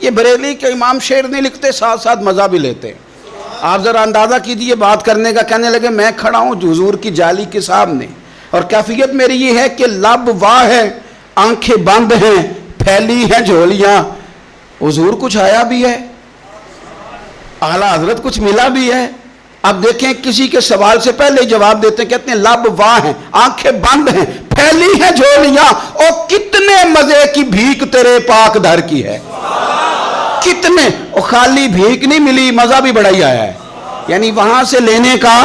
یہ بریلی کے امام شعر نہیں لکھتے، ساتھ ساتھ مزہ بھی لیتے ہیں۔ آپ ذرا اندازہ کیجئے بات کرنے کا، کہنے لگے میں کھڑا ہوں حضور کی جالی کے سامنے اور کیفیت میری یہ ہے کہ لب واہ ہے، آنکھیں بند ہیں، پھیلی ہیں جھولیاں، حضور کچھ آیا بھی ہے، اعلیٰ حضرت کچھ ملا بھی ہے۔ اب دیکھیں کسی کے سوال سے پہلے ہی جواب دیتے ہیں، کہتے ہیں لب واہ ہیں، آنکھیں بند ہیں، پھیلی ہیں جھولیاں، اور کتنے مزے کی بھیک تیرے پاک در کی ہے، کتنے، اور خالی بھیک نہیں ملی، مزہ بھی بڑا ہی آیا ہے، یعنی وہاں سے لینے کا،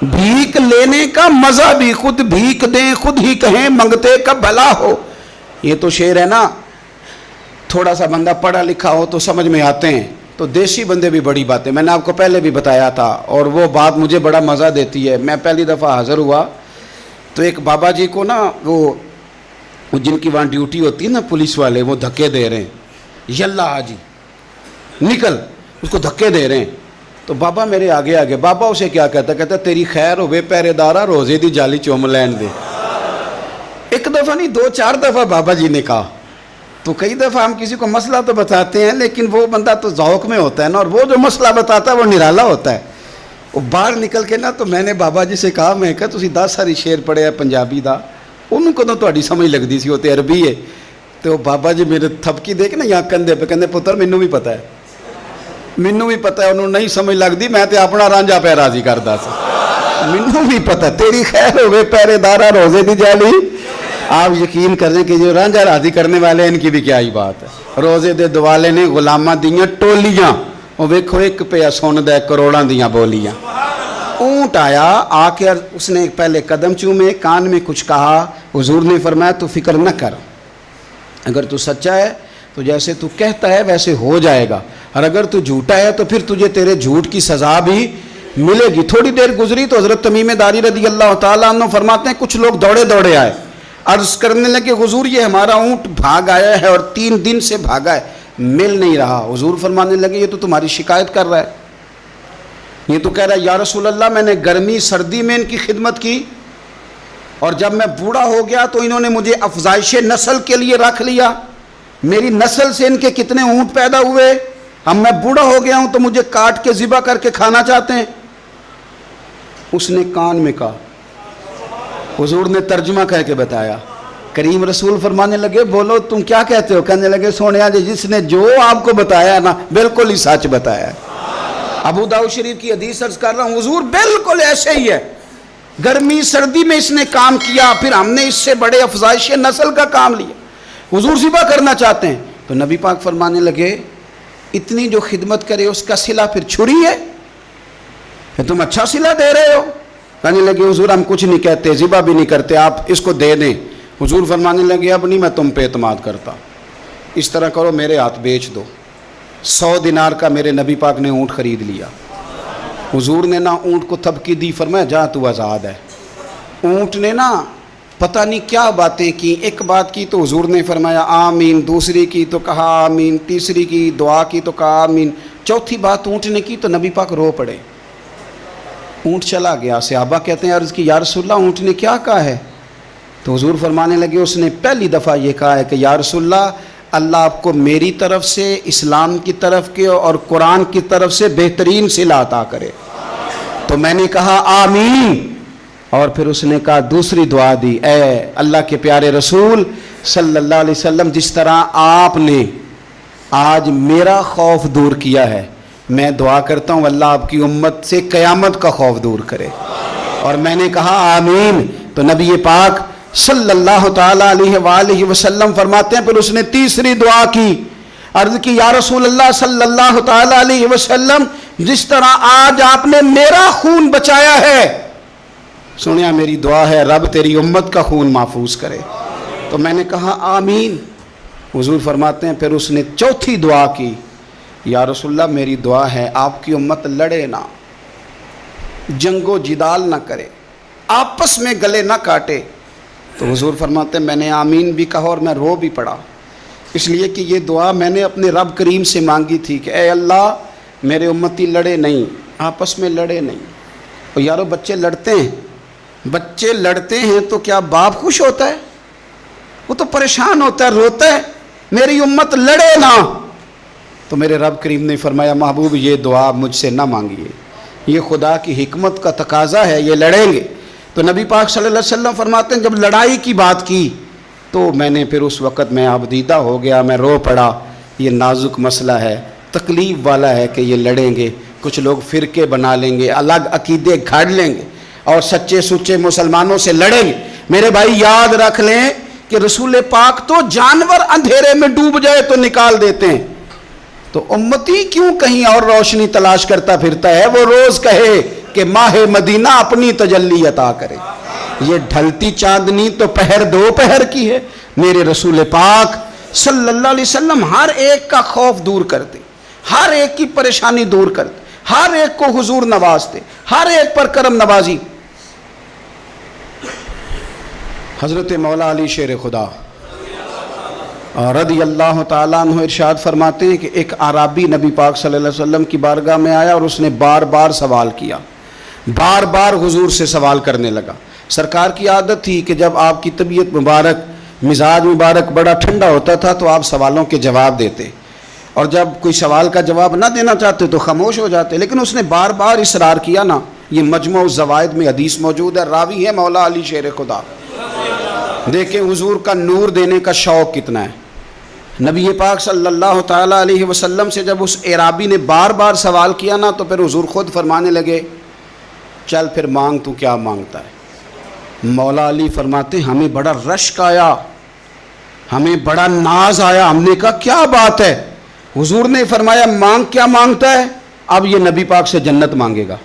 بھیک لینے کا مزہ بھی، خود بھیک دیں خود ہی کہیں منگتے کا بھلا ہو۔ یہ تو شعر ہے نا، تھوڑا سا بندہ پڑھا لکھا ہو تو سمجھ میں آتے ہیں، تو دیسی بندے بھی بڑی باتیں، میں نے آپ کو پہلے بھی بتایا تھا، اور وہ بات مجھے بڑا مزہ دیتی ہے۔ میں پہلی دفعہ حاضر ہوا تو ایک بابا جی کو نا، وہ جن کی وہاں ڈیوٹی ہوتی ہے نا پولیس والے، وہ دھکے دے رہے ہیں، یلا حاجی نکل، اس کو دھکے دے رہے ہیں، تو بابا میرے آگے آگے، بابا اسے کیا کہتا تیری خیر ہوئے پہرے دارا، روزے دی جالی چوم لین دے۔ ایک دفعہ نہیں، 2-4 دفعہ بابا جی نے کہا۔ تو کئی دفعہ ہم کسی کو مسئلہ تو بتاتے ہیں، لیکن وہ بندہ تو ذوق میں ہوتا ہے نا، اور وہ جو مسئلہ بتاتا ہے وہ نرالا ہوتا ہے۔ وہ باہر نکل کے نا، تو میں نے بابا جی سے کہا، میں کہا تسی 10 ساری شعر پڑھے ہیں پنجابی دا، انہوں کو تو تہاڈی سمجھ لگدی سی، وہ تے عربی ہے۔ تو بابا جی میرے تھپکی دے کے نا یہاں کندھے پہ، کہندے پتر مینوں بھی پتہ ہے، مینوں بھی پتہ ہے، انہوں نہیں سمجھ لگدی، میں تے اپنا رانجھا پہ راضی کردا سی، مینوں بھی پتہ ہے، تیری خیر ہوئے پہرے دارا روزے دی جالی۔ آپ یقین کریں کہ جو رانجھا راضی کرنے والے ان کی بھی کیا ہی بات ہے۔ روزے دے دوالے نے غلاماں دیاں ٹولیاں، وہ ویکھو ایک پہ سن دے کروڑاں دیاں بولیاں۔ اونٹ آیا، آ کے اس نے پہلے قدم چومے، کان میں کچھ کہا، حضور نے فرمایا تو فکر نہ کر، اگر تو سچا ہے تو جیسے تو کہتا ہے ویسے ہو جائے گا، اور اگر تو جھوٹا ہے تو پھر تجھے تیرے جھوٹ کی سزا بھی ملے گی۔ تھوڑی دیر گزری تو حضرت تمیم داری رضی اللہ تعالیٰ عنہ فرماتے ہیں کچھ لوگ دوڑے دوڑے آئے، عرض کرنے لگے حضور یہ ہمارا اونٹ بھاگ آیا ہے اور 3 دن سے بھاگا ہے، مل نہیں رہا۔ حضور فرمانے لگے یہ تو تمہاری شکایت کر رہا ہے، یہ تو کہہ رہا ہے یا رسول اللہ میں نے گرمی سردی میں ان کی خدمت کی، اور جب میں بوڑھا ہو گیا تو انہوں نے مجھے افزائش نسل کے لیے رکھ لیا، میری نسل سے ان کے کتنے اونٹ پیدا ہوئے، اب میں بوڑھا ہو گیا ہوں تو مجھے کاٹ کے ذبح کر کے کھانا چاہتے ہیں۔ اس نے کان میں کہا، حضور نے ترجمہ کہہ کے بتایا، کریم رسول فرمانے لگے بولو تم کیا کہتے ہو؟ کہنے لگے سونیا جی جس نے جو آپ کو بتایا نا بالکل ہی سچ بتایا ہے۔ ابو داؤد شریف کی حدیث عرض کر رہا ہوں، حضور بالکل ایسے ہی ہے، گرمی سردی میں اس نے کام کیا، پھر ہم نے اس سے بڑے افزائش نسل کا کام لیا، حضور ذبح کرنا چاہتے ہیں۔ تو نبی پاک فرمانے لگے اتنی جو خدمت کرے اس کا صلہ پھر چھری ہے، کہ تم اچھا صلہ دے رہے ہو؟ کہنے لگے حضور ہم کچھ نہیں کہتے، ذبح بھی نہیں کرتے، آپ اس کو دے دیں۔ حضور فرمانے لگے اب نہیں میں تم پہ اعتماد کرتا، اس طرح کرو میرے ہاتھ بیچ دو۔ 100 دینار کا میرے نبی پاک نے اونٹ خرید لیا۔ حضور نے نا اونٹ کو تھپکی دی، فرمایا جا تو آزاد ہے۔ اونٹ نے نا پتہ نہیں کیا باتیں کی، ایک بات کی تو حضور نے فرمایا آمین، دوسری کی تو کہا آمین، تیسری کی دعا کی تو کہا آمین، چوتھی بات اونٹ نے کی تو نبی پاک رو پڑے۔ اونٹ چلا گیا، صحابہ کہتے ہیں عرض کی یا رسول اللہ اونٹ نے کیا کہا ہے؟ تو حضور فرمانے لگے اس نے پہلی دفعہ یہ کہا ہے کہ یا رسول اللہ اللہ آپ کو میری طرف سے، اسلام کی طرف کے اور قرآن کی طرف سے بہترین صلہ عطا کرے۔ تو میں نے کہا آمین، اور پھر اس نے کہا دوسری دعا دی، اے اللہ کے پیارے رسول صلی اللہ علیہ وسلم جس طرح آپ نے آج میرا خوف دور کیا ہے، میں دعا کرتا ہوں اللہ آپ کی امت سے قیامت کا خوف دور کرے۔ اور میں نے کہا آمین۔ تو نبی پاک صلی اللہ تعالیٰ علیہ وآلہ وسلم فرماتے ہیں پھر اس نے تیسری دعا کی، عرض کی یا رسول اللہ صلی اللہ تعالیٰ علیہ وسلم جس طرح آج آپ نے میرا خون بچایا ہے، سنیا میری دعا ہے رب تیری امت کا خون محفوظ کرے۔ تو میں نے کہا آمین۔ حضور فرماتے ہیں پھر اس نے چوتھی دعا کی، یا رسول اللہ میری دعا ہے آپ کی امت لڑے نہ، جنگ و جدال نہ کرے، آپس میں گلے نہ کاٹے۔ تو حضور فرماتے ہیں میں نے آمین بھی کہا اور میں رو بھی پڑا، اس لیے کہ یہ دعا میں نے اپنے رب کریم سے مانگی تھی کہ اے اللہ میرے امتی لڑے نہیں، آپس میں لڑے نہیں۔ اور یارو بچے لڑتے ہیں، بچے لڑتے ہیں تو کیا باپ خوش ہوتا ہے؟ وہ تو پریشان ہوتا ہے، روتا ہے، میری امت لڑے نہ۔ تو میرے رب کریم نے فرمایا محبوب یہ دعا مجھ سے نہ مانگیے، یہ خدا کی حکمت کا تقاضا ہے، یہ لڑیں گے۔ تو نبی پاک صلی اللہ علیہ وسلم فرماتے ہیں جب لڑائی کی بات کی تو میں نے پھر اس وقت میں آبدیدہ ہو گیا، میں رو پڑا، یہ نازک مسئلہ ہے، تکلیف والا ہے کہ یہ لڑیں گے، کچھ لوگ فرقے بنا لیں گے، الگ عقیدے گھڑ لیں گے اور سچے سچے مسلمانوں سے لڑیں گے۔ میرے بھائی یاد رکھ لیں کہ رسول پاک تو جانور اندھیرے میں ڈوب جائے تو نکال دیتے ہیں، تو امتی کیوں کہیں اور روشنی تلاش کرتا پھرتا ہے؟ وہ روز کہے کہ ماہ مدینہ اپنی تجلی عطا کرے۔ یہ ڈھلتی چاندنی تو پہر دو پہر کی ہے۔ میرے رسول پاک صلی اللہ علیہ وسلم ہر ایک کا خوف دور کرتے، ہر ایک کی پریشانی دور کرتے، ہر ایک کو حضور نوازتے، ہر ایک پر کرم نوازی۔ حضرت مولا علی شیر خدا رضی اللہ تعالیٰ عنہ ارشاد فرماتے ہیں کہ ایک اعرابی نبی پاک صلی اللہ علیہ وسلم کی بارگاہ میں آیا اور اس نے بار بار سوال کیا، بار بار حضور سے سوال کرنے لگا۔ سرکار کی عادت تھی کہ جب آپ کی طبیعت مبارک، مزاج مبارک بڑا ٹھنڈا ہوتا تھا تو آپ سوالوں کے جواب دیتے، اور جب کوئی سوال کا جواب نہ دینا چاہتے تو خاموش ہو جاتے، لیکن اس نے بار بار اصرار کیا نا۔ یہ مجموع الزوائد میں حدیث موجود ہے، راوی ہے مولا علی شیر خدا۔ دیکھیں حضور کا نور دینے کا شوق کتنا ہے۔ نبی پاک صلی اللہ تعالیٰ علیہ وسلم سے جب اس اعرابی نے بار بار سوال کیا نا تو پھر حضور خود فرمانے لگے چل پھر مانگ، تو کیا مانگتا ہے؟ مولا علی فرماتے ہمیں بڑا رشک آیا، ہمیں بڑا ناز آیا، ہم نے کہا کیا بات ہے؟ حضور نے فرمایا مانگ، کیا مانگتا ہے؟ اب یہ نبی پاک سے جنت مانگے گا،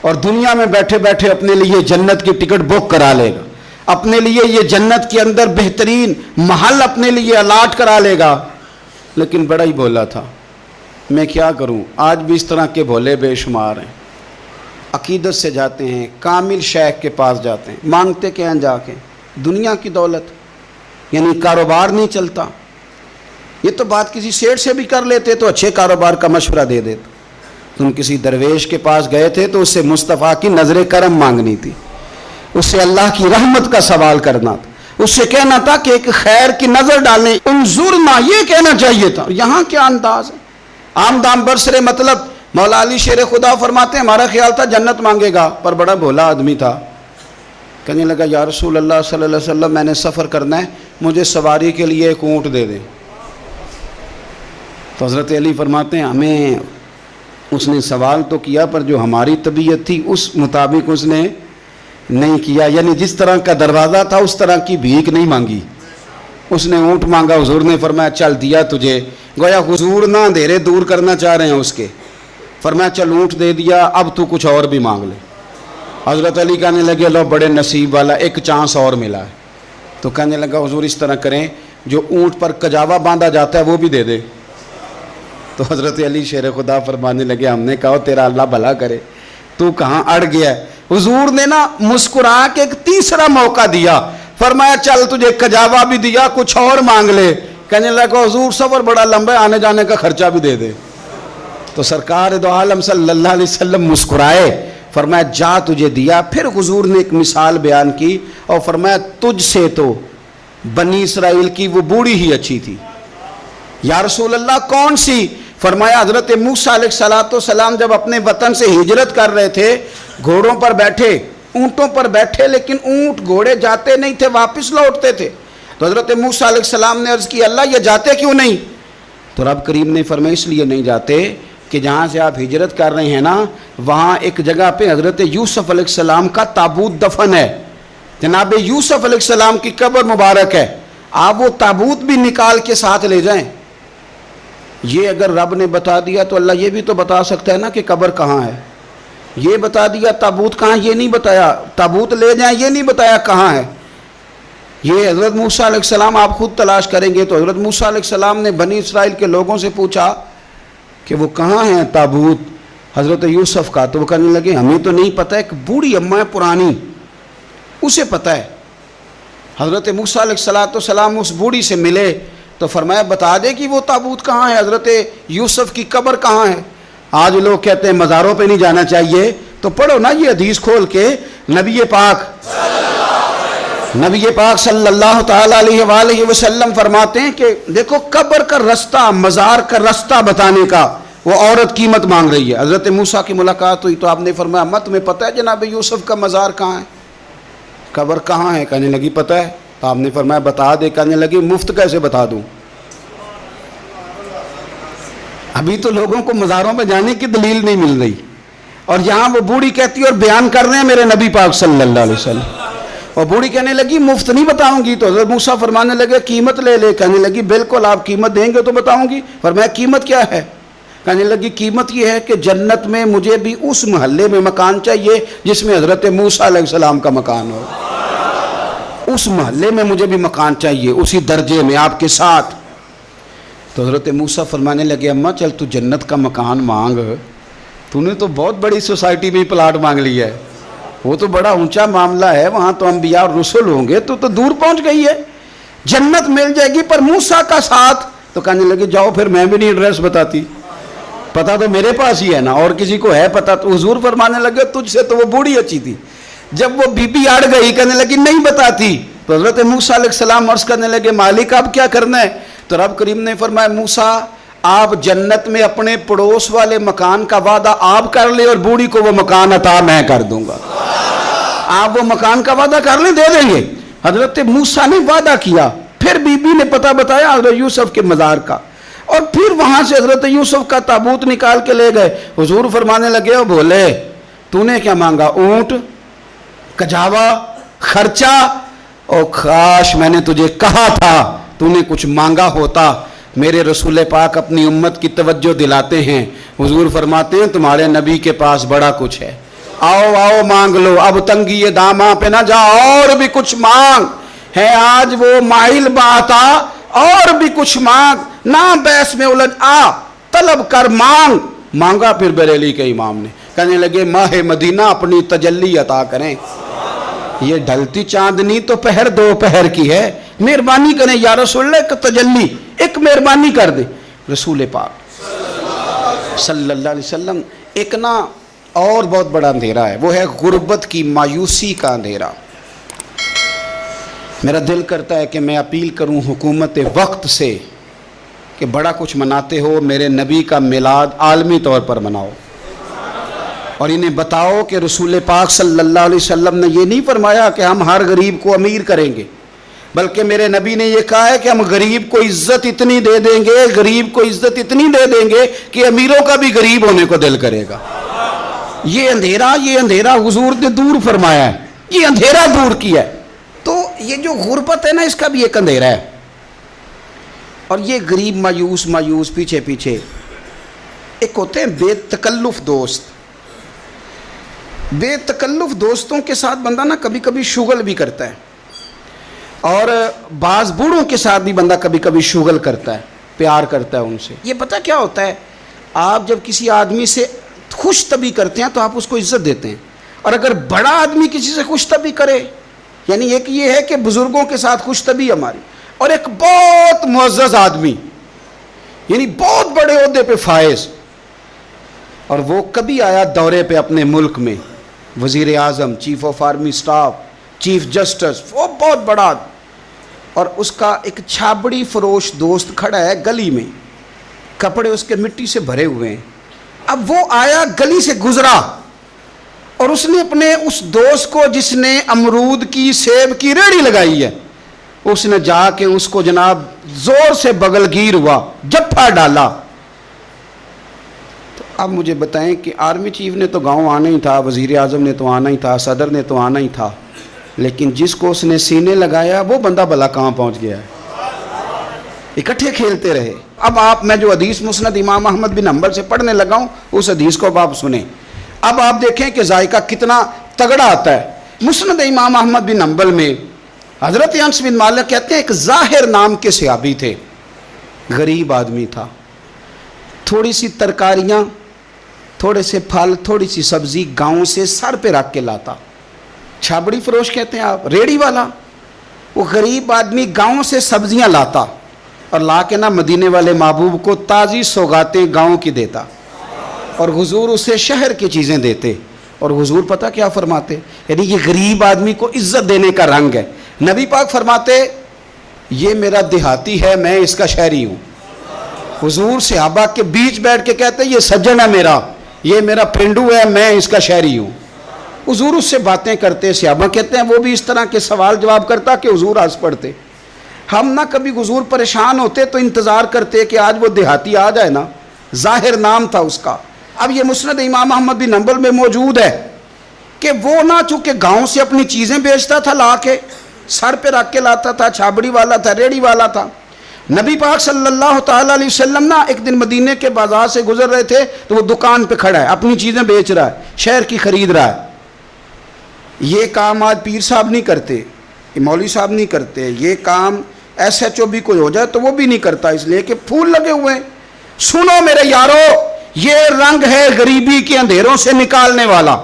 اور دنیا میں بیٹھے بیٹھے اپنے لیے جنت کی ٹکٹ بک کرا لے گا، اپنے لیے یہ جنت کے اندر بہترین محل اپنے لیے الاٹ کرا لے گا۔ لیکن بڑا ہی بولا تھا، میں کیا کروں، آج بھی اس طرح کے بھولے بے شمار ہیں، عقیدت سے جاتے ہیں، کامل شیخ کے پاس جاتے ہیں، مانگتے کیا ہیں جا کے؟ دنیا کی دولت، یعنی کاروبار نہیں چلتا۔ یہ تو بات کسی سیٹ سے بھی کر لیتے تو اچھے کاروبار کا مشورہ دے دیتے۔ تم کسی درویش کے پاس گئے تھے تو اس سے مصطفیٰ کی نظر کرم مانگنی تھی، اس سے اللہ کی رحمت کا سوال کرنا تھا، اس سے کہنا تھا کہ ایک خیر کی نظر ڈالیں، انظرنا، یہ کہنا چاہیے تھا۔ یہاں کیا انداز ہے، عام دام برسرے مطلب۔ مولا علی شیر خدا فرماتے ہیں ہمارا خیال تھا جنت مانگے گا، پر بڑا بھولا آدمی تھا، کہنے لگا یا رسول اللہ صلی اللہ علیہ وسلم میں نے سفر کرنا ہے، مجھے سواری کے لیے ایک اونٹ دے دیں۔ تو حضرت علی فرماتے ہیں ہمیں اس نے سوال تو کیا پر جو ہماری طبیعت تھی اس مطابق اس نے نہیں کیا، یعنی جس طرح کا دروازہ تھا اس طرح کی بھیک نہیں مانگی، اس نے اونٹ مانگا۔ حضور نے فرمایا چل دیا تجھے، گویا حضور نہ اندھیرے دور کرنا چاہ رہے ہیں اس کے، فرمایا چل اونٹ دے دیا، اب تو کچھ اور بھی مانگ لے۔ حضرت علی کہنے لگے لو بڑے نصیب والا، ایک چانس اور ملا ہے۔ تو کہنے لگا حضور اس طرح کریں جو اونٹ پر کجاوا باندھا جاتا ہے وہ بھی دے دے۔ تو حضرت علی شیر خدا فرمانے لگے ہم نے کہا تیرا اللہ بھلا کرے، تو کہاں اڑ گیا ہے؟ حضور نے نا مسکرا کے ایک تیسرا موقع دیا، فرمایا چل تجھے کجاوا بھی دیا، کچھ اور مانگ لے۔ کہنے لگا حضور سفر بڑا لمبا ہے، آنے جانے کا خرچہ بھی دے دے۔ تو سرکار دو عالم صلی اللہ علیہ وسلم مسکرائے، فرمایا جا تجھے دیا۔ پھر حضور نے ایک مثال بیان کی اور فرمایا تجھ سے تو بنی اسرائیل کی وہ بوڑھی ہی اچھی تھی۔ یا رسول اللہ کون سی؟ فرمایا حضرت موسیٰ علیہ السلام جب اپنے وطن سے ہجرت کر رہے تھے، گھوڑوں پر بیٹھے، اونٹوں پر بیٹھے، لیکن اونٹ گھوڑے جاتے نہیں تھے، واپس لوٹتے تھے۔ تو حضرت موسیٰ علیہ السلام نے عرض کی اللہ یہ جاتے کیوں نہیں؟ تو رب کریم نے فرمایا اس لیے نہیں جاتے کہ جہاں سے آپ ہجرت کر رہے ہیں نا وہاں ایک جگہ پہ حضرت یوسف علیہ السلام کا تابوت دفن ہے، جناب یوسف علیہ السلام کی قبر مبارک ہے، آپ وہ تابوت بھی نکال کے ساتھ لے جائیں۔ یہ اگر رب نے بتا دیا تو اللہ یہ بھی تو بتا سکتا ہے نا کہ قبر کہاں ہے۔ یہ بتا دیا تابوت کہاں، یہ نہیں بتایا، تابوت لے جائیں یہ نہیں بتایا کہاں ہے۔ یہ حضرت موسیٰ علیہ السلام آپ خود تلاش کریں گے تو حضرت موسیٰ علیہ السلام نے بنی اسرائیل کے لوگوں سے پوچھا کہ وہ کہاں ہیں تابوت حضرت یوسف کا، تو وہ کہنے لگے ہمیں تو نہیں پتہ، ایک بوڑھی اماں ہے پرانی اسے پتہ ہے۔ حضرت موسیٰ علیہ السلام اس بوڑھی سے ملے تو فرمایا بتا دے کہ وہ تابوت کہاں ہے، حضرت یوسف کی قبر کہاں ہے۔ آج لوگ کہتے ہیں مزاروں پہ نہیں جانا چاہیے، تو پڑھو نا یہ حدیث کھول کے، نبی پاک نبی پاک صلی اللہ تعالیٰ علیہ وآلہ وسلم فرماتے ہیں کہ دیکھو قبر کا رستہ، مزار کا رستہ بتانے کا وہ عورت قیمت مانگ رہی ہے۔ حضرت موسیٰ کی ملاقات ہوئی تو آپ نے فرمایا اماں تمہیں پتہ ہے جناب یوسف کا مزار کہاں ہے، قبر کہاں ہے؟ کہنے لگی پتہ ہے۔ تو آپ نے فرمایا بتا دے۔ کہنے لگی مفت کیسے بتا دوں، ابھی تو لوگوں کو مزاروں پہ جانے کی دلیل نہیں مل رہی، اور یہاں وہ بوڑھی کہتی ہے اور بیان کر رہے ہیں میرے نبی پاک صلی اللہ علیہ وسلم، اور بوڑھی کہنے لگی مفت نہیں بتاؤں گی۔ تو حضرت موسیٰ فرمانے لگے قیمت لے لے۔ کہنے لگی بالکل آپ قیمت دیں گے تو بتاؤں گی۔ فرمایا قیمت کیا ہے؟ کہنے لگی قیمت یہ ہے کہ جنت میں مجھے بھی اس محلے میں مکان چاہیے جس میں حضرت موسیٰ علیہ السلام کا مکان ہو، اس محلے میں مجھے بھی مکان چاہیے، اسی درجے میں آپ کے ساتھ۔ تو حضرت موسیٰ فرمانے لگے اماں چل تو جنت کا مکان مانگ، تو نے تو بہت بڑی سوسائٹی میں پلاٹ مانگ لیا ہے، وہ تو بڑا اونچا معاملہ ہے، وہاں تو انبیاء اور رسول ہوں گے، تو دور پہنچ گئی ہے، جنت مل جائے گی پر موسیٰ کا ساتھ۔ تو کہنے لگے جاؤ پھر میں بھی نہیں ایڈریس بتاتی، پتہ تو میرے پاس ہی ہے نا، اور کسی کو ہے پتہ؟ تو حضور فرمانے لگے تجھ سے تو وہ بوڑھی اچھی تھی۔ جب وہ بی بی اڑ گئی کہنے لگی نہیں بتاتی، تو حضرت موسیٰ علیہ السلام عرض کرنے لگے مالک اب کیا کرنا ہے؟ تو رب کریم نے فرمایا موسیٰ آپ جنت میں اپنے پڑوس والے مکان کا وعدہ آپ کر لیں اور بوڑھی کو وہ مکان عطا میں کر دوں گا۔ آپ وہ مکان کا وعدہ کر لیں، دے دیں گے۔ حضرت موسیٰ نے وعدہ کیا، پھر بی بی نے پتہ بتایا حضرت یوسف کے مزار کا، اور پھر وہاں سے حضرت یوسف کا تابوت نکال کے لے گئے۔ حضور فرمانے لگے او بولے تو نے کیا مانگا؟ اونٹ، کجاوا، خرچہ؟ او کاش میں نے تجھے کہا تھا، تو نے کچھ مانگا ہوتا۔ میرے رسول پاک اپنی امت کی توجہ دلاتے ہیں، حضور فرماتے ہیں تمہارے نبی کے پاس بڑا کچھ ہے، آؤ آؤ مانگ لو، اب تنگی داماں پہ نہ جا، اور بھی کچھ مانگ ہے، آج وہ مائل باتا، اور بھی کچھ مانگ، نہ بحث میں الجھ آ، طلب کر مانگ۔ مانگا پھر بریلی کے امام نے، کہنے لگے ماہ مدینہ اپنی تجلی عطا کریں، یہ ڈھلتی چاندنی تو پہر دو پہر کی ہے، مہربانی کریں یا رسول اللہ ایک تجلی، ایک مہربانی کر دیں۔ رسول پاک صلی اللہ علیہ وسلم ایک نا اور بہت بڑا اندھیرا ہے، وہ ہے غربت کی مایوسی کا اندھیرا۔ میرا دل کرتا ہے کہ میں اپیل کروں حکومت وقت سے کہ بڑا کچھ مناتے ہو، میرے نبی کا میلاد عالمی طور پر مناؤ، اور انہیں بتاؤ کہ رسول پاک صلی اللہ علیہ وسلم نے یہ نہیں فرمایا کہ ہم ہر غریب کو امیر کریں گے، بلکہ میرے نبی نے یہ کہا ہے کہ ہم غریب کو عزت اتنی دے دیں گے، غریب کو عزت اتنی دے دیں گے کہ امیروں کا بھی غریب ہونے کو دل کرے گا۔ یہ اندھیرا حضور نے دور فرمایا ہے، یہ اندھیرا دور کیا ہے۔ تو یہ جو غربت ہے نا، اس کا بھی ایک اندھیرا ہے، اور یہ غریب مایوس پیچھے ایک ہوتے ہیں بے تکلف دوست۔ بے تکلف دوستوں کے ساتھ بندہ نا کبھی کبھی شغل بھی کرتا ہے، اور بعض بوڑھوں کے ساتھ بھی بندہ کبھی کبھی شغل کرتا ہے، پیار کرتا ہے ان سے۔ یہ پتہ کیا ہوتا ہے، آپ جب کسی آدمی سے خوش طبی کرتے ہیں تو آپ اس کو عزت دیتے ہیں، اور اگر بڑا آدمی کسی سے خوش طبی کرے، یعنی ایک یہ ہے کہ بزرگوں کے ساتھ خوش طبی ہماری، اور ایک بہت معزز آدمی یعنی بہت بڑے عہدے پہ فائز، اور وہ کبھی آیا دورے پہ اپنے ملک میں، وزیر اعظم، chief of army staff, chief justice, وہ بہت بڑا، اور اس کا ایک چھابڑی فروش دوست کھڑا ہے گلی میں، کپڑے اس کے مٹی سے بھرے ہوئے ہیں۔ اب وہ آیا گلی سے گزرا، اور اس نے اپنے اس دوست کو جس نے امرود کی سیب کی ریڑھی لگائی ہے، اس نے جا کے اس کو جناب زور سے بغل گیر ہوا، جپھا ڈالا۔ تو اب مجھے بتائیں کہ آرمی چیف نے تو گاؤں آنا ہی تھا، وزیر اعظم نے تو آنا ہی تھا، صدر نے تو آنا ہی تھا، لیکن جس کو اس نے سینے لگایا وہ بندہ بھلا کہاں پہنچ گیا ہے؟ اکٹھے کھیلتے رہے۔ اب میں جو حدیث مسند امام احمد بن حنبل سے پڑھنے لگا ہوں، اس حدیث کو اب آپ سنیں۔ اب آپ دیکھیں کہ ذائقہ کتنا تگڑا آتا ہے۔ مسند امام احمد بن حنبل میں حضرت انس بن مالک کہتے ہیں ایک ظاہر نام کے صحابی تھے، غریب آدمی تھا، تھوڑی سی ترکاریاں، تھوڑے سے پھل، تھوڑی سی سبزی گاؤں سے سر پہ رکھ کے لاتا، چھابڑی فروش کہتے ہیں آپ، ریڑھی والا۔ وہ غریب آدمی گاؤں سے سبزیاں لاتا اور لا کے نا مدینے والے محبوب کو تازی سوغاتیں گاؤں کی دیتا، اور حضور اسے شہر کی چیزیں دیتے، اور حضور پتہ کیا فرماتے، یعنی یہ غریب آدمی کو عزت دینے کا رنگ ہے۔ نبی پاک فرماتے یہ میرا دیہاتی ہے، میں اس کا شہری ہوں۔ حضور صحابہ کے بیچ بیٹھ کے کہتے یہ سجن ہے میرا، یہ میرا پرنڈو ہے، میں اس کا شہری ہوں۔ حضور اس سے باتیں کرتے، صحابہ کہتے ہیں وہ بھی اس طرح کے سوال جواب کرتا کہ حضور ہنس پڑتے۔ ہم نہ کبھی حضور پریشان ہوتے تو انتظار کرتے کہ آج وہ دیہاتی آ جائے نا، ظاہر نام تھا اس کا۔ اب یہ مسند امام احمد بن حنبل میں موجود ہے کہ وہ نہ چونکہ گاؤں سے اپنی چیزیں بیچتا تھا، لا کے سر پہ رکھ کے لاتا تھا، چھابڑی والا تھا، ریڑی والا تھا۔ نبی پاک صلی اللہ تعالیٰ علیہ وسلم نا ایک دن مدینے کے بازار سے گزر رہے تھے تو وہ دکان پہ کھڑا ہے، اپنی چیزیں بیچ رہا ہے، شہر کی خرید رہا ہے۔ یہ کام آج پیر صاحب نہیں کرتے، مولوی صاحب نہیں کرتے، یہ کام ایس ایچ او بھی کوئی ہو جائے تو وہ بھی نہیں کرتا، اس لیے کہ پھول لگے ہوئے ہیں۔ سنو میرے یارو، یہ رنگ ہے غریبی کے اندھیروں سے نکالنے والا،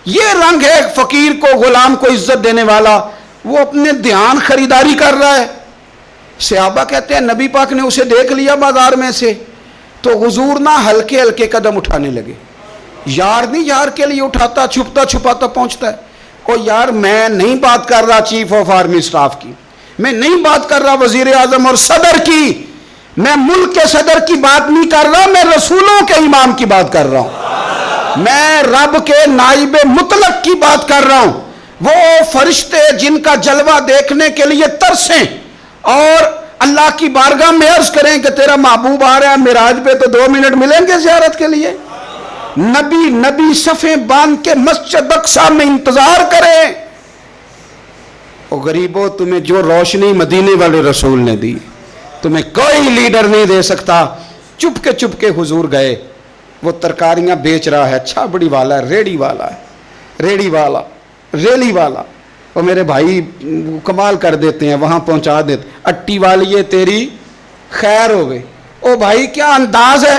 یہ رنگ ہے فقیر کو، غلام کو عزت دینے والا۔ وہ اپنے دھیان خریداری کر رہا ہے۔ صحابہ کہتے ہیں نبی پاک نے اسے دیکھ لیا بازار میں سے تو حضور نہ ہلکے ہلکے قدم اٹھانے لگے۔ یار نہیں یار کے لیے اٹھاتا، چھپتا چھپاتا پہنچتا ہے۔ او یار میں نہیں بات کر رہا چیف آف آرمی اسٹاف کی، میں نہیں بات کر رہا وزیر اعظم اور صدر کی، میں ملک کے صدر کی بات نہیں کر رہا، میں رسولوں کے امام کی بات کر رہا ہوں، میں رب کے نائب مطلق کی بات کر رہا ہوں۔ وہ فرشتے جن کا جلوہ دیکھنے کے لیے ترسیں اور اللہ کی بارگاہ میں عرض کریں کہ تیرا محبوب آ رہا ہے معراج پہ تو 2 منٹ ملیں گے زیارت کے لیے۔ نبی صفیں باندھ کے مسجد اقصی میں انتظار کریں۔ او غریبو، تمہیں جو روشنی مدینے والے رسول نے دی تمہیں کوئی لیڈر نہیں دے سکتا۔ چپ کے حضور گئے۔ وہ ترکاریاں بیچ رہا ہے، چھابڑی والا ہے، ریڑی والا ہے، ریڑی والا، ریلی والا۔ وہ میرے بھائی کمال کر دیتے ہیں، وہاں پہنچا دیتے، اٹی والی یہ تیری خیر ہو گئی۔ او بھائی کیا انداز ہے!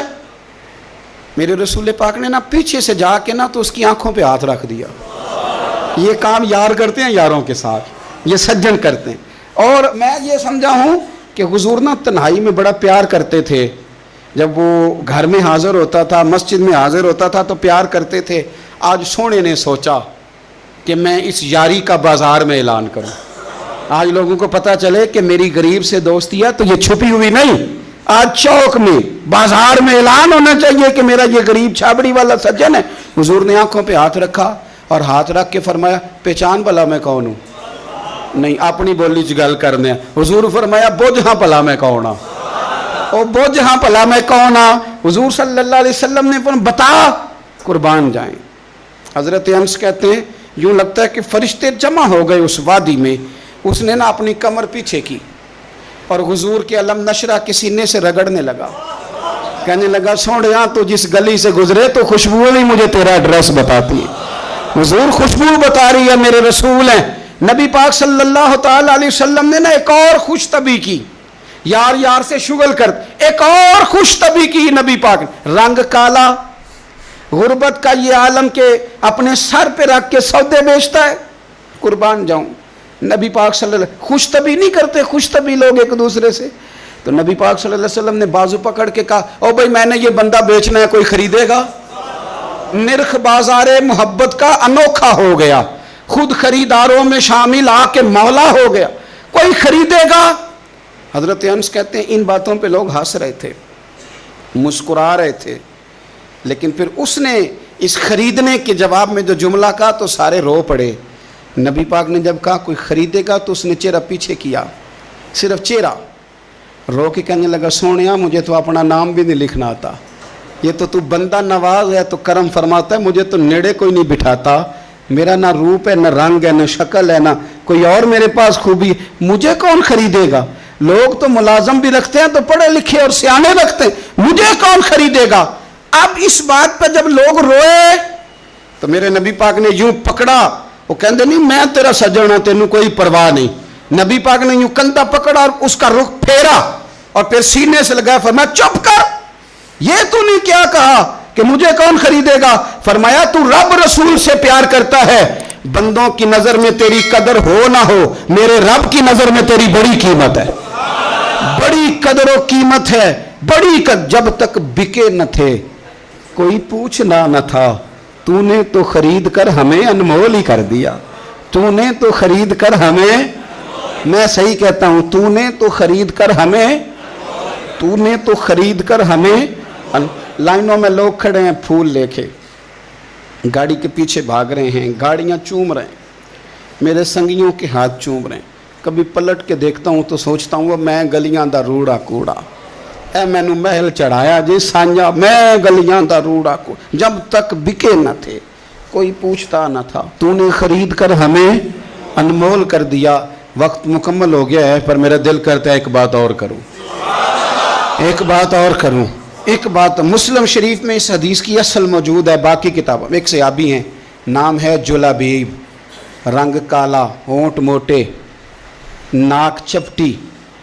میرے رسول پاک نے نا پیچھے سے جا کے نا تو اس کی آنکھوں پہ ہاتھ رکھ دیا۔ یہ کام یار کرتے ہیں یاروں کے ساتھ، یہ سجن کرتے ہیں۔ اور میں یہ سمجھا ہوں کہ حضور نا تنہائی میں بڑا پیار کرتے تھے۔ جب وہ گھر میں حاضر ہوتا تھا، مسجد میں حاضر ہوتا تھا تو پیار کرتے تھے۔ آج سونے نے سوچا کہ میں اس یاری کا بازار میں اعلان کروں، آج لوگوں کو پتہ چلے کہ میری غریب سے دوستی ہے تو یہ چھپی ہوئی نہیں، آج چوک میں بازار میں اعلان ہونا چاہیے کہ میرا یہ غریب چھابڑی والا سجن ہے۔ حضور نے آنکھوں پہ ہاتھ رکھا اور ہاتھ رکھ کے فرمایا پہچان بھلا میں کون ہوں؟ نہیں، اپنی بولی چ گل کرنے۔ حضور فرمایا بوجھ ہاں بھلا میں کون ہاں، او بوجھ ہاں بھلا میں کون ہاں۔ حضور صلی اللہ علیہ وسلم نے فرمایا بتا، قربان جائیں۔ حضرت انس کہتے ہیں یوں لگتا ہے کہ فرشتے جمع ہو گئے اس وادی میں۔ اس نے نا اپنی کمر پیچھے کی اور حضور کے علم نشرہ کے سینے سے رگڑنے لگا، کہنے لگا سوڑیا تو جس گلی سے گزرے تو خوشبو بھی مجھے تیرا ایڈریس بتاتی ہے۔ حضور خوشبو بتا رہی ہے، میرے رسول ہیں۔ نبی پاک صلی اللہ تعالی علیہ وسلم نے نا ایک اور خوش طبی کی، یار یار سے شغل کر، ایک اور خوش طبی کی نبی پاک نے۔ رنگ کالا، غربت کا یہ عالم کے اپنے سر پہ رکھ کے سودے بیچتا ہے، قربان جاؤں۔ نبی پاک صلی اللہ علیہ وسلم خوش طبی نہیں کرتے، خوش طبی لوگ ایک دوسرے سے۔ تو نبی پاک صلی اللہ علیہ وسلم نے بازو پکڑ کے کہا او بھائی میں نے یہ بندہ بیچنا ہے، کوئی خریدے گا؟ نرخ بازار محبت کا انوکھا ہو گیا، خود خریداروں میں شامل آ کے مولا ہو گیا، کوئی خریدے گا؟ حضرت انس کہتے ہیں ان باتوں پہ لوگ ہنس رہے تھے، مسکرا رہے تھے، لیکن پھر اس نے اس خریدنے کے جواب میں جو جملہ کہا تو سارے رو پڑے۔ نبی پاک نے جب کہا کوئی خریدے گا تو اس نے چہرہ پیچھے کیا، صرف چہرہ، رو کے کہنے لگا سونیا مجھے تو اپنا نام بھی نہیں لکھنا آتا، یہ تو بندہ نواز ہے تو کرم فرماتا ہے، مجھے تو نیڑے کوئی نہیں بٹھاتا، میرا نہ روپ ہے نہ رنگ ہے نہ شکل ہے نہ کوئی اور میرے پاس خوبی، مجھے کون خریدے گا؟ لوگ تو ملازم بھی رکھتے ہیں تو پڑھے لکھے اور سیانے رکھتے ہیں، مجھے کون خریدے گا؟ اب اس بات پہ جب لوگ روئے تو میرے نبی پاک نے یوں پکڑا، وہ کہندے نہیں میں تیرا سجن ہوں، تینوں کوئی پرواہ نہیں۔ نبی پاک نے یوں کندھا پکڑا اور اس کا رخ پھیرا اور پھر سینے سے لگایا، فرمایا چپ کر، یہ تو نہیں کیا کہا کہ مجھے کون خریدے گا؟ فرمایا تو رب رسول سے پیار کرتا ہے، بندوں کی نظر میں تیری قدر ہو نہ ہو، میرے رب کی نظر میں تیری بڑی قیمت ہے، بڑی قدر و قیمت ہے، بڑی جب تک بکے نہ تھے کوئی پوچھنا نہ تھا، تو نے تو خرید کر ہمیں انمول ہی کر دیا، تو نے تو خرید کر ہمیں، میں صحیح کہتا ہوں، تو نے تو خرید کر ہمیں لائنوں میں لوگ کھڑے ہیں پھول لے کے، گاڑی کے پیچھے بھاگ رہے ہیں، گاڑیاں چوم رہے ہیں، میرے سنگیوں کے ہاتھ چوم رہے ہیں۔ کبھی پلٹ کے دیکھتا ہوں تو سوچتا ہوں وہ میں گلیاں دا روڑا کوڑا، اے میں نو محل چڑھایا جی سانجا، میں گلیاں دا روڑا کوڑا، جب تک بکے نہ تھے کوئی پوچھتا نہ تھا، تو نے خرید کر ہمیں انمول کر دیا۔ وقت مکمل ہو گیا ہے پر میرا دل کرتا ہے ایک بات اور کروں۔ ایک بات مسلم شریف میں اس حدیث کی اصل موجود ہے، باقی کتابوں میں۔ ایک صحابی ہیں، نام ہے جلابیب، رنگ کالا، ہونٹ موٹے، ناک چپٹی،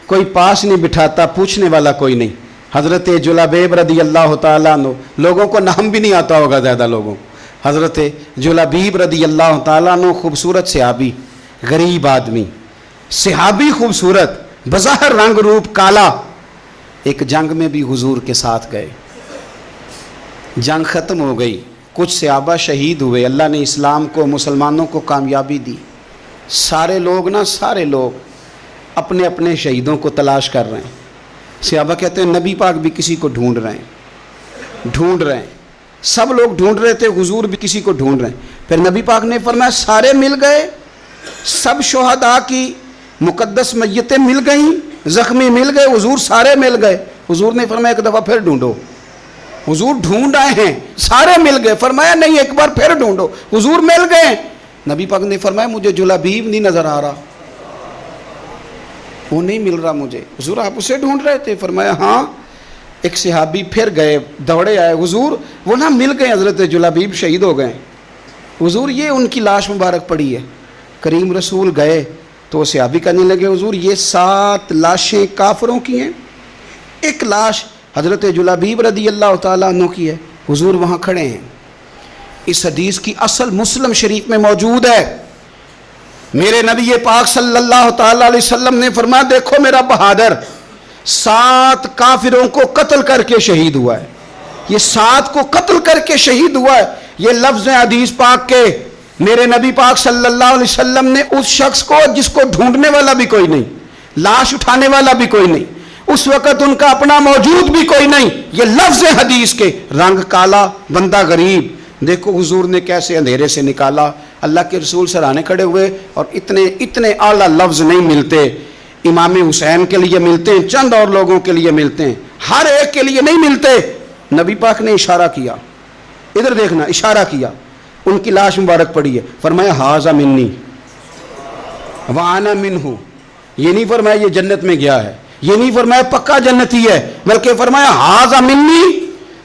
کوئی پاس نہیں بٹھاتا، پوچھنے والا کوئی نہیں۔ حضرت جلابیب رضی اللہ تعالیٰ عنہ، لوگوں کو نام بھی نہیں آتا ہوگا زیادہ لوگوں۔ حضرت جلابیب رضی اللہ تعالیٰ عنہ خوبصورت صحابی، غریب آدمی، صحابی خوبصورت، بظاہر رنگ روپ کالا۔ ایک جنگ میں بھی حضور کے ساتھ گئے، جنگ ختم ہو گئی، کچھ صحابہ شہید ہوئے، اللہ نے اسلام کو، مسلمانوں کو کامیابی دی۔ سارے لوگ اپنے اپنے شہیدوں کو تلاش کر رہے ہیں۔ صحابہ کہتے ہیں نبی پاک بھی کسی کو ڈھونڈ رہے ہیں، سب لوگ ڈھونڈ رہے تھے، حضور بھی کسی کو ڈھونڈ رہے ہیں۔ پھر نبی پاک نے فرمایا سارے مل گئے، سب شہداء کی مقدس میتیں مل گئیں، زخمی مل گئے، حضور سارے مل گئے۔ حضور نے فرمایا ایک دفعہ پھر ڈھونڈو۔ حضور ڈھونڈ آئے ہیں، سارے مل گئے، فرمایا نہیں ایک بار پھر ڈھونڈو۔ حضور مل گئے، نبی پاک نے فرمایا مجھے جلابیب نہیں نظر آ رہا، وہ نہیں مل رہا مجھے۔ حضور آپ اسے ڈھونڈ رہے تھے؟ فرمایا ہاں۔ ایک صحابی پھر گئے، دوڑے آئے، حضور وہ نہ مل گئے، حضرت جلابیب شہید ہو گئے۔ حضور یہ ان کی لاش مبارک پڑی ہے۔ کریم رسول گئے تو صحابی کہنے لگے حضور یہ 7 لاشیں کافروں کی ہیں، ایک لاش حضرت جلابیب رضی اللہ تعالیٰ عنہ کی ہے۔ حضور وہاں کھڑے ہیں۔ اس حدیث کی اصل مسلم شریف میں موجود ہے۔ میرے نبی پاک صلی اللہ تعالیٰ علیہ وسلم نے فرمایا دیکھو میرا بہادر 7 کافروں کو قتل کر کے شہید ہوا ہے، یہ 7 کو قتل کر کے شہید ہوا ہے۔ یہ لفظ ہیں حدیث پاک کے۔ میرے نبی پاک صلی اللہ علیہ وسلم نے اس شخص کو جس کو ڈھونڈنے والا بھی کوئی نہیں، لاش اٹھانے والا بھی کوئی نہیں، اس وقت ان کا اپنا موجود بھی کوئی نہیں، یہ لفظ حدیث کے، رنگ کالا، بندہ غریب، دیکھو حضور نے کیسے اندھیرے سے نکالا۔ اللہ کے رسول سرانے کھڑے ہوئے، اور اتنے اعلیٰ لفظ نہیں ملتے۔ امام حسین کے لیے ملتے ہیں، چند اور لوگوں کے لیے ملتے ہیں، ہر ایک کے لیے نہیں ملتے۔ نبی پاک نے اشارہ کیا، ادھر دیکھنا، اشارہ کیا، ان کی لاش مبارک پڑی ہے، فرمایا ھذا منی وانا منہ۔ یہ نہیں فرمایا یہ جنت میں گیا ہے، یہ نہیں فرمایا پکا جنتی ہے، بلکہ فرمایا ھذا منی۔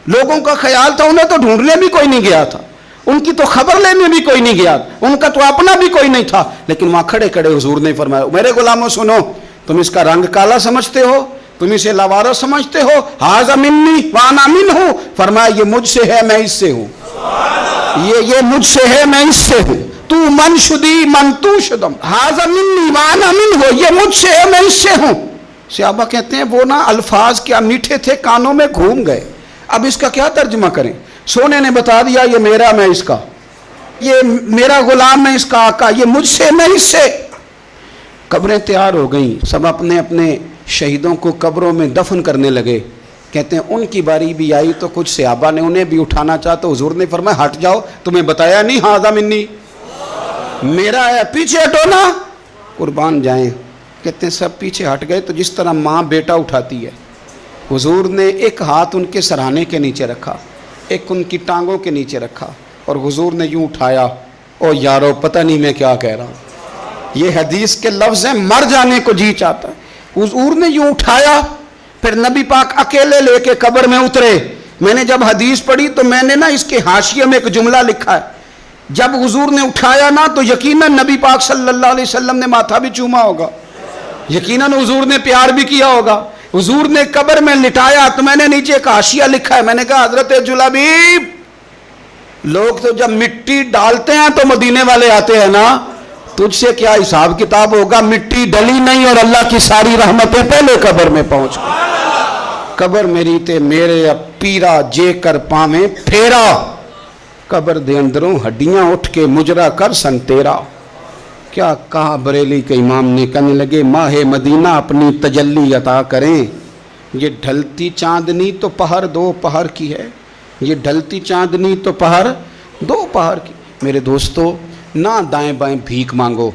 لوگوں کا خیال تھا انہیں تو ڈھونڈنے بھی کوئی نہیں گیا تھا، ان کی تو خبر لینے بھی کوئی نہیں گیا، ان کا تو اپنا بھی کوئی نہیں تھا، لیکن وہاں کھڑے کھڑے حضور نے فرمایا میرے غلاموں سنو، تم اس کا رنگ کالا سمجھتے ہو، تم اسے لاوارث سمجھتے ہو، ھذا منی وانا منہ، فرمایا یہ مجھ سے ہے میں اس سے ہوں، یہ مجھ سے ہے میں اس سے ہوں، تو من شدی من تو شدم، ھذا منی وانا منہ، یہ مجھ سے ہے میں اس سے ہوں۔ صحابہ کہتے ہیں وہ نا الفاظ کیا میٹھے تھے، کانوں میں گھوم گئے، اب اس کا کیا ترجمہ کریں؟ سونے نے بتا دیا یہ میرا میں اس کا، یہ میرا غلام میں اس کا آقا، یہ مجھ سے میں اس سے۔ قبریں تیار ہو گئیں، سب اپنے اپنے شہیدوں کو قبروں میں دفن کرنے لگے۔ کہتے ہیں ان کی باری بھی آئی تو کچھ صحابہ نے انہیں بھی اٹھانا چاہا تو حضور نے فرمایا ہٹ جاؤ، تمہیں بتایا نہیں ھذا منی، میرا ہے، پیچھے ہٹو نا، قربان جائیں۔ کہتے ہیں سب پیچھے ہٹ گئے، تو جس طرح ماں بیٹا اٹھاتی ہے، حضور نے ایک ہاتھ ان کے سرہانے کے نیچے رکھا، ایک ان کی ٹانگوں کے نیچے رکھا، اور حضور نے یوں اٹھایا، او یارو پتہ نہیں میں کیا کہہ رہا ہوں، یہ حدیث کے لفظ ہیں، مر جانے کو جی چاہتا ہے۔ حضور نے یوں اٹھایا، پھر نبی پاک اکیلے لے کے قبر میں اترے۔ میں نے جب حدیث پڑھی تو میں نے نا اس کے حاشیے میں ایک جملہ لکھا ہے، جب حضور نے اٹھایا نا تو یقیناً نبی پاک صلی اللہ علیہ وسلم نے ماتھا بھی چوما ہوگا، یقیناً حضور نے پیار بھی کیا ہوگا۔ حضور نے قبر میں لٹایا تو میں نے نیچے ایک حاشیہ لکھا ہے، میں نے کہا حضرت جلابیب، لوگ تو جب مٹی ڈالتے ہیں تو مدینے والے آتے ہیں نا، تجھ سے کیا حساب کتاب ہوگا، مٹی ڈلی نہیں اور اللہ کی ساری رحمتیں پہلے قبر میں پہنچ گئی۔ قبر میری تے میرے اب پیرا جے کر پاویں پھیرا، قبر دے اندروں ہڈیاں اٹھ کے مجرا کر سن تیرا۔ کیا کہا بریلی کے امام نے، کہنے لگے ماہ مدینہ اپنی تجلی عطا کریں، یہ ڈھلتی چاندنی تو پہر دو پہر کی ہے، یہ ڈھلتی چاندنی تو پہر دو پہر کی۔ میرے دوستو، نہ دائیں بائیں بھیک مانگو،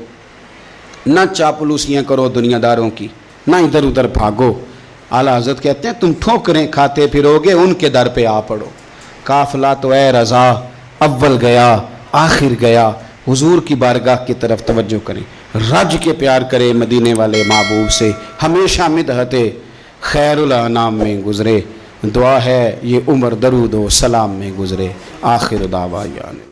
نہ چاپلوسیاں کرو دنیا داروں کی، نہ ادھر ادھر بھاگو۔ اعلیٰ حضرت کہتے ہیں تم ٹھوکریں کھاتے پھرو گے، ان کے در پہ آ پڑو۔ قافلہ تو اے رضا اول گیا آخر گیا، حضور کی بارگاہ کی طرف توجہ کریں، رج کے پیار کرے مدینے والے محبوب سے، ہمیشہ مدحت خیر الانام میں گزرے، دعا ہے یہ عمر درود و سلام میں گزرے۔ آخر دعوانا